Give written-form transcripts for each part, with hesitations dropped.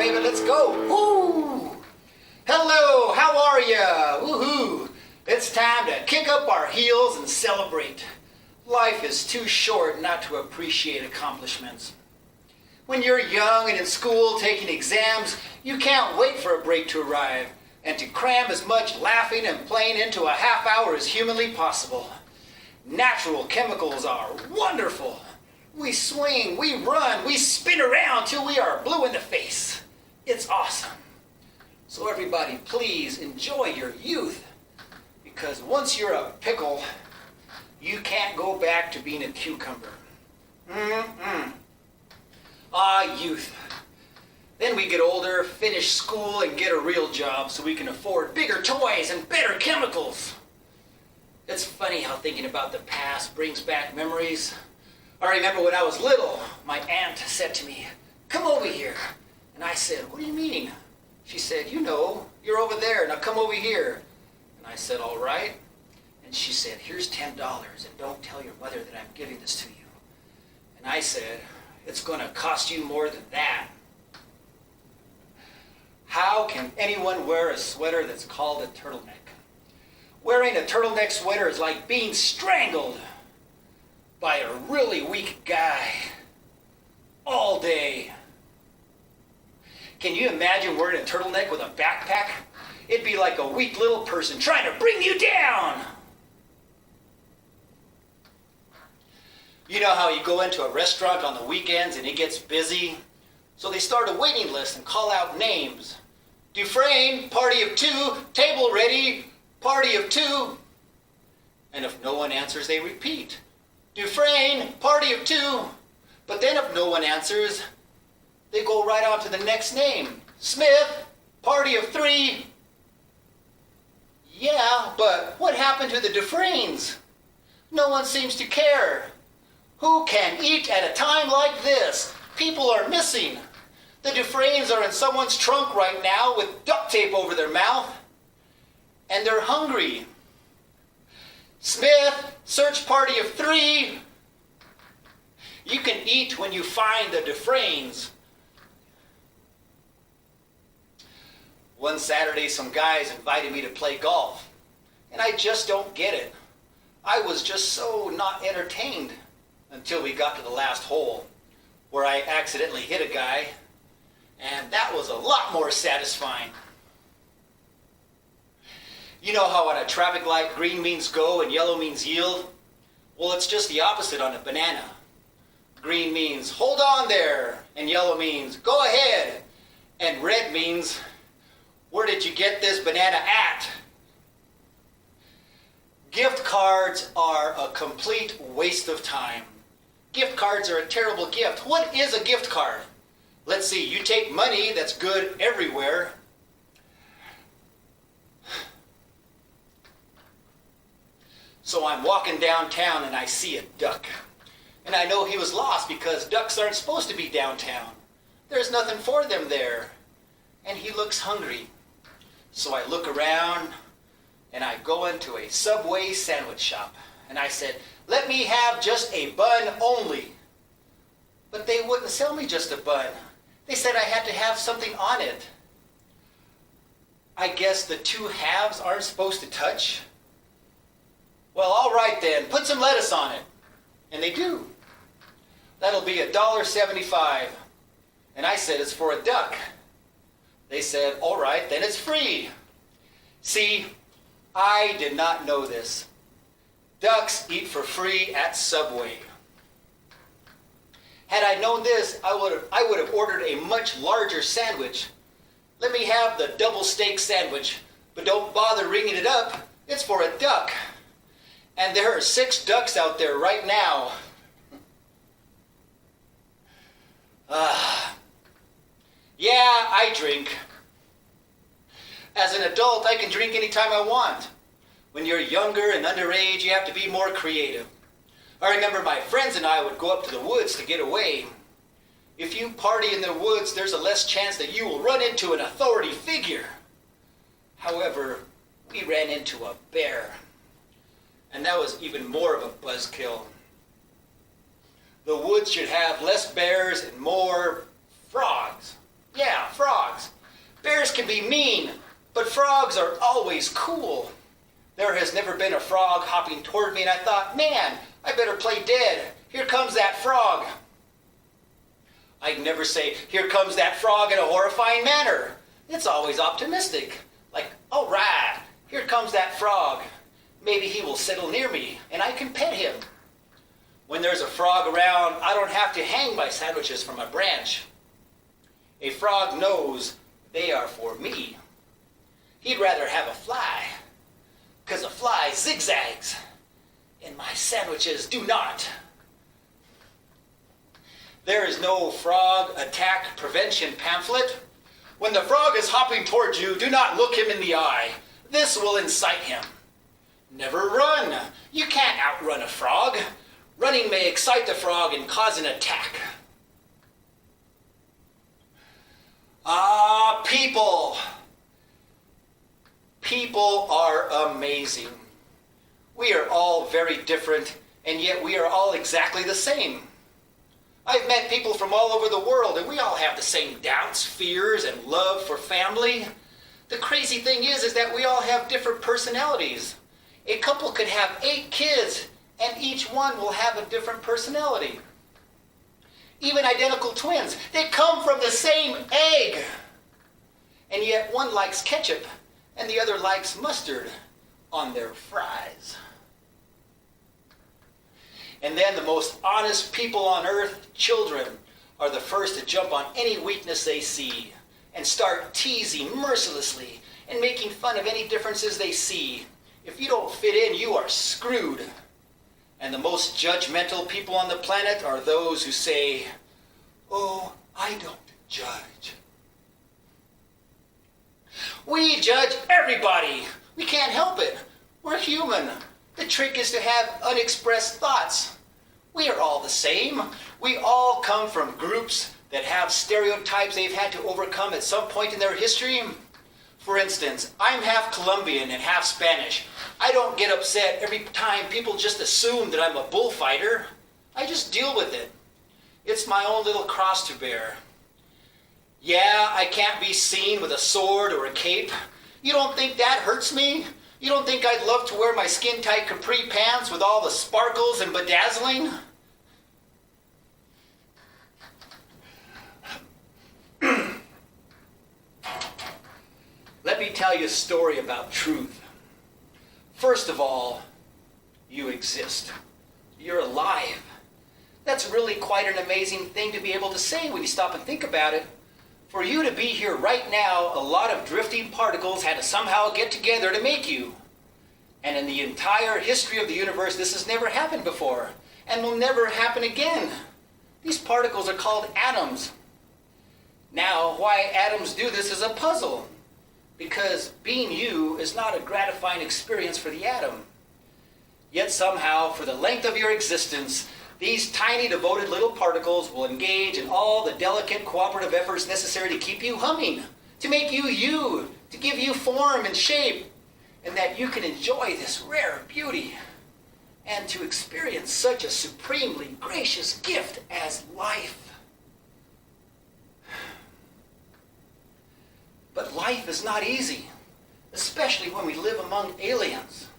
baby, let's go. Woo! Hello, how are ya? Woohoo! It's time to kick up our heels and celebrate. Life is too short not to appreciate accomplishments. When you're young and in school taking exams, you can't wait for a break to arrive and to cram as much laughing and playing into a half hour as humanly possible. Natural chemicals are wonderful. We swing, we run, we spin around till we are blue in the face. It's awesome. So everybody, please enjoy your youth, because once you're a pickle, you can't go back to being a cucumber. Ah, youth. Then we get older, finish school, and get a real job so we can afford bigger toys and better chemicals. It's funny how thinking about the past brings back memories. I remember when I was little, my aunt said to me, "Come over here." And I said, "What do you mean?" She said, "You know, you're over there, now come over here." And I said, "All right." And she said, "Here's $10, and don't tell your mother that I'm giving this to you." And I said, "It's going to cost you more than that." How can anyone wear a sweater that's called a turtleneck? Wearing a turtleneck sweater is like being strangled by a really weak guy all day. Can you imagine wearing a turtleneck with a backpack? It'd be like a weak little person trying to bring you down. You know how you go into a restaurant on the weekends and it gets busy? So they start a waiting list and call out names. Dufresne, party of 2, table ready, party of 2. And if no one answers, they repeat. Dufresne, party of 2. But then if no one answers, they go right on to the next name. Smith, party of 3. Yeah, but what happened to the Dufresnes? No one seems to care. Who can eat at a time like this? People are missing. The Dufresnes are in someone's trunk right now with duct tape over their mouth. And they're hungry. Smith, search party of 3. You can eat when you find the Dufresnes. One Saturday, some guys invited me to play golf, and I just don't get it. I was just so not entertained until we got to the last hole, where I accidentally hit a guy, and that was a lot more satisfying. You know how on a traffic light green means go and yellow means yield? Well, it's just the opposite on a banana. Green means hold on there, and yellow means go ahead, and red means where did you get this banana at? Gift cards are a complete waste of time. Gift cards are a terrible gift. What is a gift card? Let's see, you take money that's good everywhere. So I'm walking downtown and I see a duck. And I know he was lost because ducks aren't supposed to be downtown. There's nothing for them there. And he looks hungry. So I look around and I go into a Subway sandwich shop. And I said, "Let me have just a bun only." But they wouldn't sell me just a bun. They said I had to have something on it. I guess the two halves aren't supposed to touch. Well, all right then, put some lettuce on it. And they do. That'll be $1.75. And I said, "It's for a duck." They said, "All right, then it's free." See, I did not know this. Ducks eat for free at Subway. Had I known this, I would have ordered a much larger sandwich. Let me have the double steak sandwich, but don't bother ringing it up. It's for a duck. And there are 6 ducks out there right now. Yeah, I drink. As an adult, I can drink anytime I want. When you're younger and underage, you have to be more creative. I remember my friends and I would go up to the woods to get away. If you party in the woods, there's a less chance that you will run into an authority figure. However, we ran into a bear. And that was even more of a buzzkill. The woods should have less bears and more frogs. Yeah, frogs. be mean, but frogs are always cool. There has never been a frog hopping toward me, and I thought, man, I better play dead. Here comes that frog. I'd never say, here comes that frog in a horrifying manner. It's always optimistic. Like, all right, here comes that frog. Maybe he will settle near me, and I can pet him. When there's a frog around, I don't have to hang my sandwiches from a branch. A frog knows they are for me. He'd rather have a fly, because a fly zigzags, and my sandwiches do not. There is no frog attack prevention pamphlet. When the frog is hopping towards you, do not look him in the eye. This will incite him. Never run. You can't outrun a frog. Running may excite the frog and cause an attack. People. People are amazing. We are all very different, and yet we are all exactly the same. I've met people from all over the world, and we all have the same doubts, fears, and love for family. The crazy thing is that we all have different personalities. A couple could have 8 kids, and each one will have a different personality. Even identical twins, they come from the same egg. And yet one likes ketchup, and the other likes mustard on their fries. And then the most honest people on earth, children, are the first to jump on any weakness they see and start teasing mercilessly and making fun of any differences they see. If you don't fit in, you are screwed. And the most judgmental people on the planet are those who say, "Oh, I don't judge." We judge everybody. We can't help it. We're human. The trick is to have unexpressed thoughts. We are all the same. We all come from groups that have stereotypes they've had to overcome at some point in their history. For instance, I'm half Colombian and half Spanish. I don't get upset every time people just assume that I'm a bullfighter. I just deal with it. It's my own little cross to bear. Yeah, I can't be seen with a sword or a cape. You don't think that hurts me? You don't think I'd love to wear my skin-tight capri pants with all the sparkles and bedazzling? Let me tell you a story about truth. First of all, you exist. You're alive. That's really quite an amazing thing to be able to say when you stop and think about it. For you to be here right now, a lot of drifting particles had to somehow get together to make you. And in the entire history of the universe, this has never happened before and will never happen again. These particles are called atoms. Now, why atoms do this is a puzzle. Because being you is not a gratifying experience for the atom. Yet somehow, for the length of your existence, these tiny devoted little particles will engage in all the delicate cooperative efforts necessary to keep you humming, to make you you, to give you form and shape, and that you can enjoy this rare beauty and to experience such a supremely gracious gift as life. But life is not easy, especially when we live among aliens.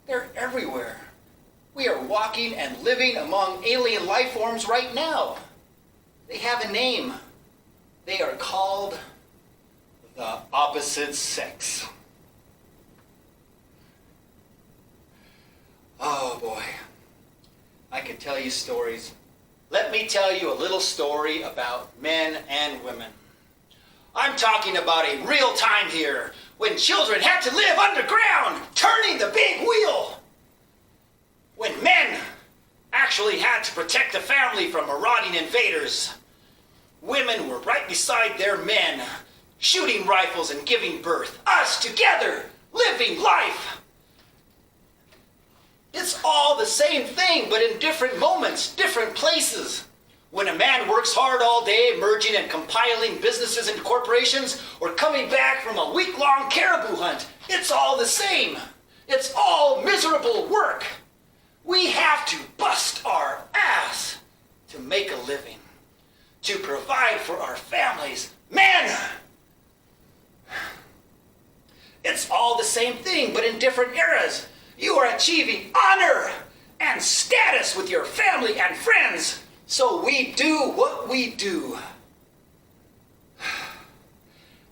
They're everywhere. We are walking and living among alien life forms right now. They have a name. They are called the opposite sex. Oh boy, I could tell you stories. Let me tell you a little story about men and women. I'm talking about a real time here, when children had to live underground, turning the big wheel. When men actually had to protect the family from marauding invaders. Women were right beside their men, shooting rifles and giving birth. Us together, living life. It's all the same thing, but in different moments, different places. When a man works hard all day, merging and compiling businesses and corporations, or coming back from a week-long caribou hunt, it's all the same. It's all miserable work. We have to bust our ass to make a living, to provide for our families. Men! It's all the same thing, but in different eras. You are achieving honor and status with your family and friends. So we do what we do.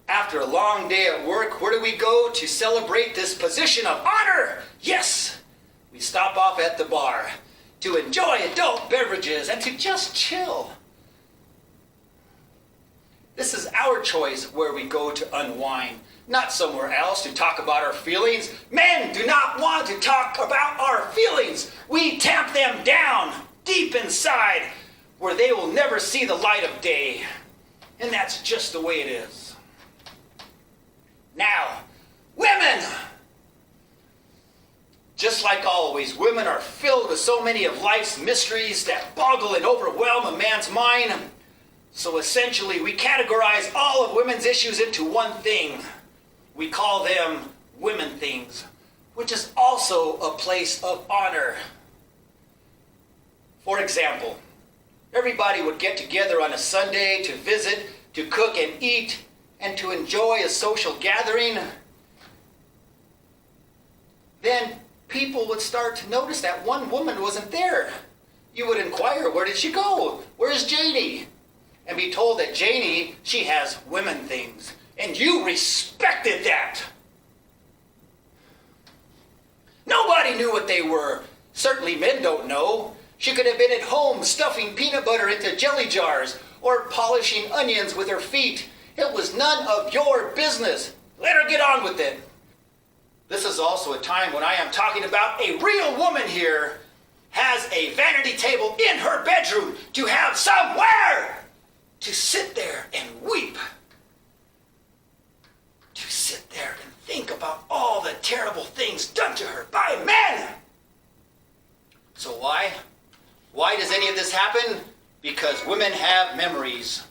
After a long day at work, where do we go to celebrate this position of honor? Yes, we stop off at the bar to enjoy adult beverages and to just chill. This is our choice where we go to unwind, not somewhere else to talk about our feelings. Men do not want to talk about our feelings. We tamp them down deep inside where they will never see the light of day. And that's just the way it is. Now, women! Just like always, women are filled with so many of life's mysteries that boggle and overwhelm a man's mind. So essentially, we categorize all of women's issues into one thing. We call them women things, which is also a place of honor. For example, everybody would get together on a Sunday to visit, to cook and eat, and to enjoy a social gathering. Then people would start to notice that one woman wasn't there. You would inquire, where did she go? Where's Janie? And be told that Janie, she has women things. And you respected that. Nobody knew what they were. Certainly men don't know. She could have been at home stuffing peanut butter into jelly jars or polishing onions with her feet. It was none of your business. Let her get on with it. This is also a time when I am talking about a real woman here has a vanity table in her bedroom to have somewhere to sit there and weep. To sit there and think about all the terrible things done to her by men. So why? Why does any of this happen? Because women have memories.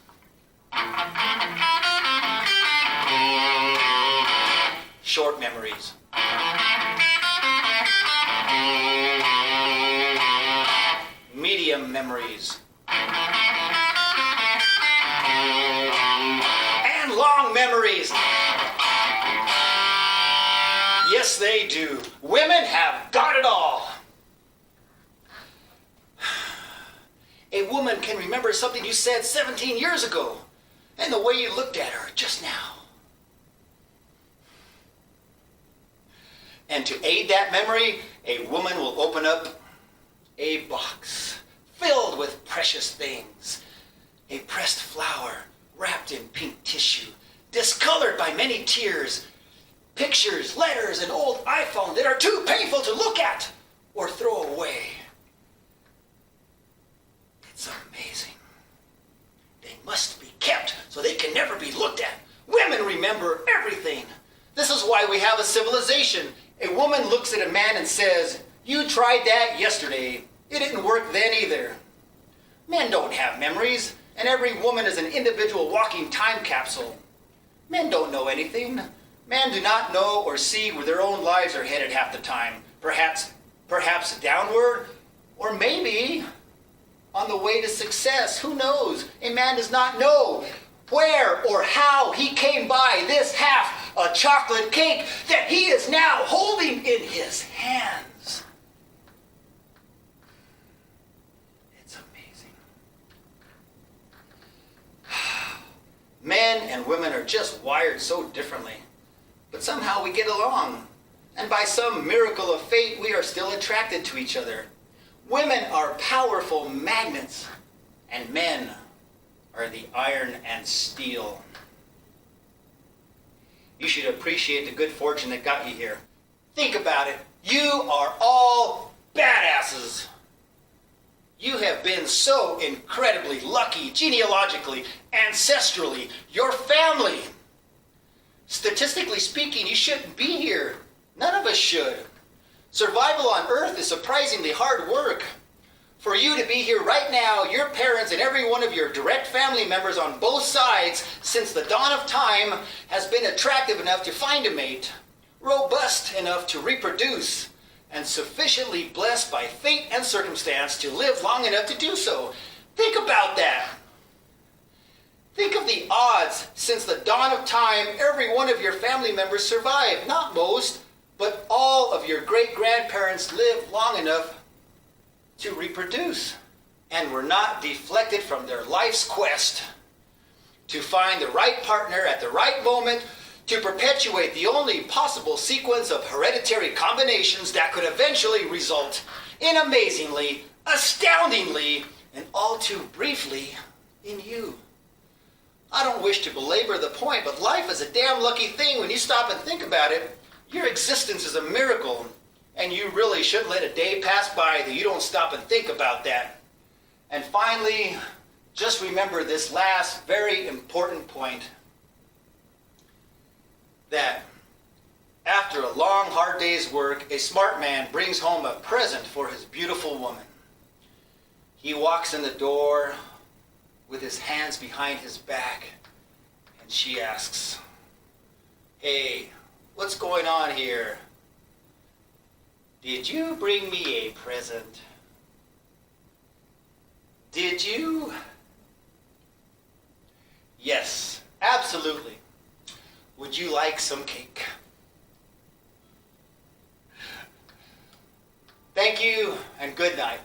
Short memories. Medium memories. And long memories. Yes, they do. Women have got it all. A woman can remember something you said 17 years ago and the way you looked at her just now. And to aid that memory, a woman will open up a box filled with precious things. A pressed flower wrapped in pink tissue, discolored by many tears, pictures, letters, an old iPhone that are too painful to look at or throw away. It's amazing. They must be kept so they can never be looked at. Women remember everything. This is why we have a civilization. A woman looks at a man and says, "You tried that yesterday. It didn't work then either." Men don't have memories, and every woman is an individual walking time capsule. Men don't know anything. Men do not know or see where their own lives are headed half the time. Perhaps downward, or maybe on the way to success. Who knows? A man does not know where or how he came by this half a chocolate cake that he is now holding in his hands. It's amazing. Men and women are just wired so differently, but somehow we get along. And by some miracle of fate, we are still attracted to each other. Women are powerful magnets, and men are the iron and steel. You should appreciate the good fortune that got you here. Think about it. You are all badasses. You have been so incredibly lucky, genealogically, ancestrally, your family. Statistically speaking, you shouldn't be here. None of us should. Survival on Earth is surprisingly hard work. For you to be here right now, your parents and every one of your direct family members on both sides since the dawn of time has been attractive enough to find a mate, robust enough to reproduce, and sufficiently blessed by fate and circumstance to live long enough to do so. Think about that. Think of the the odds, since the dawn of time, every one of your family members survived. Not most, but all of your great-grandparents lived long enough to reproduce and were not deflected from their life's quest to find the right partner at the right moment to perpetuate the only possible sequence of hereditary combinations that could eventually result in amazingly, astoundingly, and all too briefly in you. I don't wish to belabor the point, but life is a damn lucky thing when you stop and think about it. Your existence is a miracle, and you really shouldn't let a day pass by that you don't stop and think about that. And finally, just remember this last very important point, that after a long, hard day's work, a smart man brings home a present for his beautiful woman. He walks in the door with his hands behind his back, and she asks, "Hey, what's going on here? Did you bring me a present? Did you?" "Yes, absolutely. Would you like some cake?" Thank you, and good night.